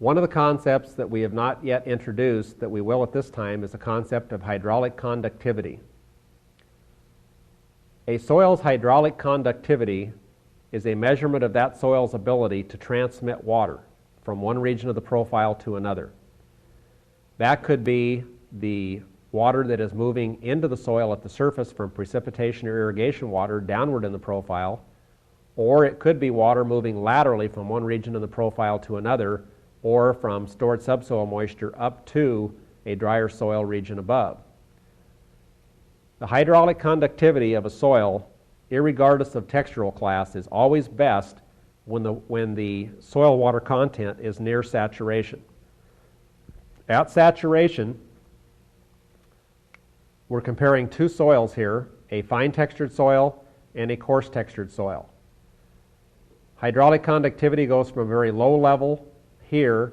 One of the concepts that we have not yet introduced that we will at this time is the concept of hydraulic conductivity. A soil's hydraulic conductivity is a measurement of that soil's ability to transmit water from one region of the profile to another. That could be the water that is moving into the soil at the surface from precipitation or irrigation water downward in the profile, or it could be water moving laterally from one region of the profile to another, or from stored subsoil moisture up to a drier soil region above. The hydraulic conductivity of a soil, irregardless of textural class, is always best when the soil water content is near saturation. At saturation, we're comparing two soils here, a fine textured soil and a coarse textured soil. Hydraulic conductivity goes from a very low level here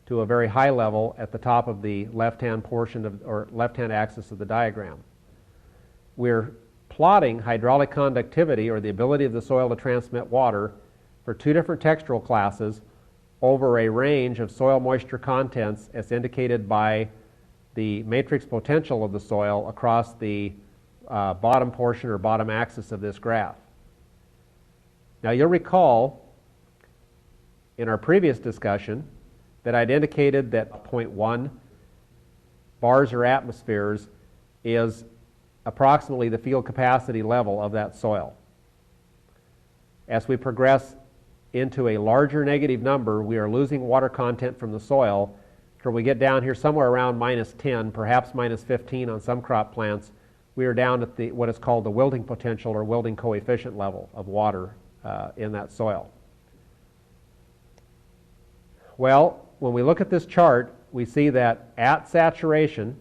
to a very high level at the top of the left-hand portion of, or left-hand axis of the diagram. We're plotting hydraulic conductivity, or the ability of the soil to transmit water, for two different textural classes over a range of soil moisture contents as indicated by the matrix potential of the soil across the bottom portion or bottom axis of this graph. Now you'll recall in our previous discussion that I'd indicated that 0.1 bars or atmospheres is approximately the field capacity level of that soil. As we progress into a larger negative number, we are losing water content from the soil. Till we get down here somewhere around -10, perhaps -15 on some crop plants, we are down at what is called the wilting potential or wilting coefficient level of water in that soil. Well, when we look at this chart, we see that at saturation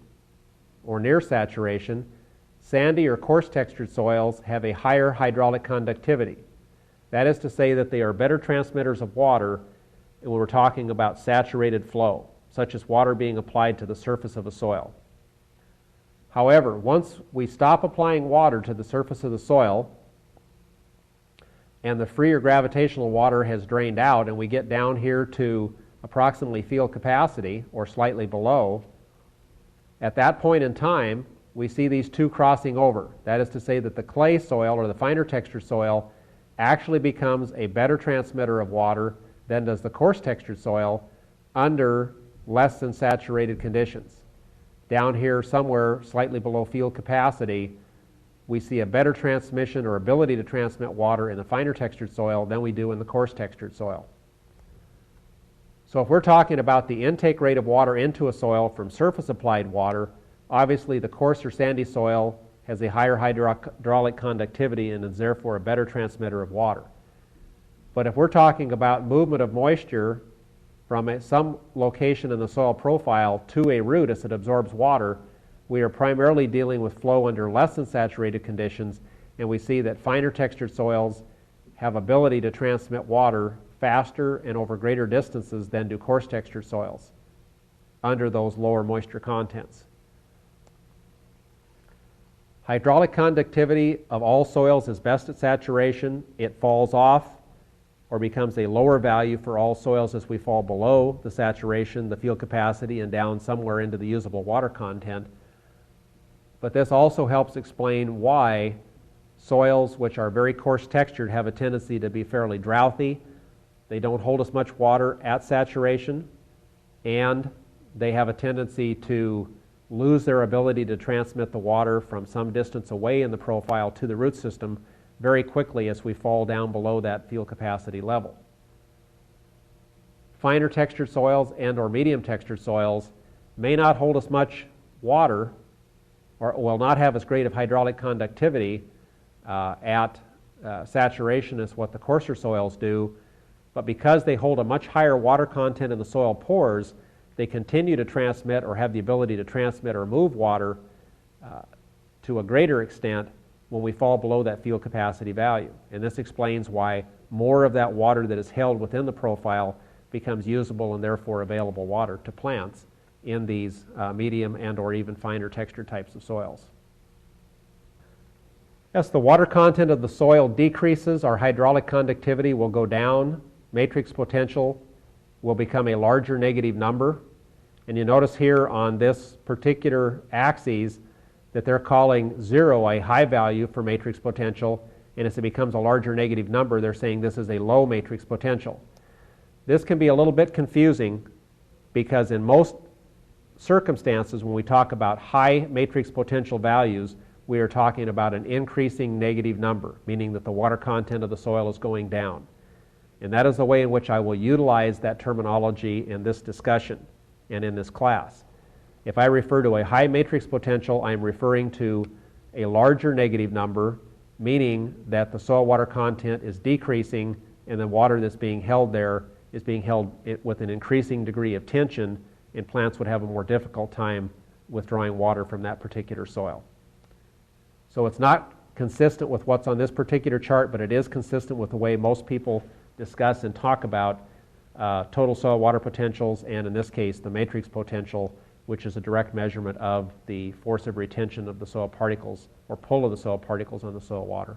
or near saturation, sandy or coarse textured soils have a higher hydraulic conductivity. That is to say that they are better transmitters of water when we're talking about saturated flow, such as water being applied to the surface of a soil. However, once we stop applying water to the surface of the soil and the free or gravitational water has drained out and we get down here to approximately field capacity or slightly below, at that point in time we see these two crossing over. That is to say that the clay soil or the finer textured soil actually becomes a better transmitter of water than does the coarse textured soil under less than saturated conditions. Down here somewhere slightly below field capacity, we see a better transmission or ability to transmit water in the finer textured soil than we do in the coarse textured soil. So if we're talking about the intake rate of water into a soil from surface applied water, obviously the coarser sandy soil has a higher hydraulic conductivity and is therefore a better transmitter of water. But if we're talking about movement of moisture from some location in the soil profile to a root as it absorbs water, we are primarily dealing with flow under less than saturated conditions, and we see that finer textured soils have ability to transmit water faster and over greater distances than do coarse textured soils under those lower moisture contents. Hydraulic conductivity of all soils is best at saturation. It falls off or becomes a lower value for all soils as we fall below the saturation, the field capacity, and down somewhere into the usable water content. But this also helps explain why soils which are very coarse textured have a tendency to be fairly drouthy. They don't hold as much water at saturation, and they have a tendency to lose their ability to transmit the water from some distance away in the profile to the root system very quickly as we fall down below that field capacity level. Finer textured soils and or medium textured soils may not hold as much water or will not have as great of hydraulic conductivity at saturation as what the coarser soils do, but because they hold a much higher water content in the soil pores, they continue to transmit or have the ability to transmit or move water to a greater extent when we fall below that field capacity value. And this explains why more of that water that is held within the profile becomes usable and therefore available water to plants in these medium and or even finer texture types of soils. As the water content of the soil decreases, our hydraulic conductivity will go down, matrix potential will become a larger negative number. And you notice here on this particular axis that they're calling 0 a high value for matrix potential, and as it becomes a larger negative number, they're saying this is a low matrix potential. This can be a little bit confusing because in most circumstances when we talk about high matrix potential values, we are talking about an increasing negative number, meaning that the water content of the soil is going down. And that is the way in which I will utilize that terminology in this discussion and in this class. If I refer to a high matrix potential, I'm referring to a larger negative number, meaning that the soil water content is decreasing and the water that's being held there is being held with an increasing degree of tension, and plants would have a more difficult time withdrawing water from that particular soil. So it's not consistent with what's on this particular chart, but it is consistent with the way most people discuss and talk about total soil water potentials, and in this case the matrix potential, which is a direct measurement of the force of retention of the soil particles or pull of the soil particles on the soil water.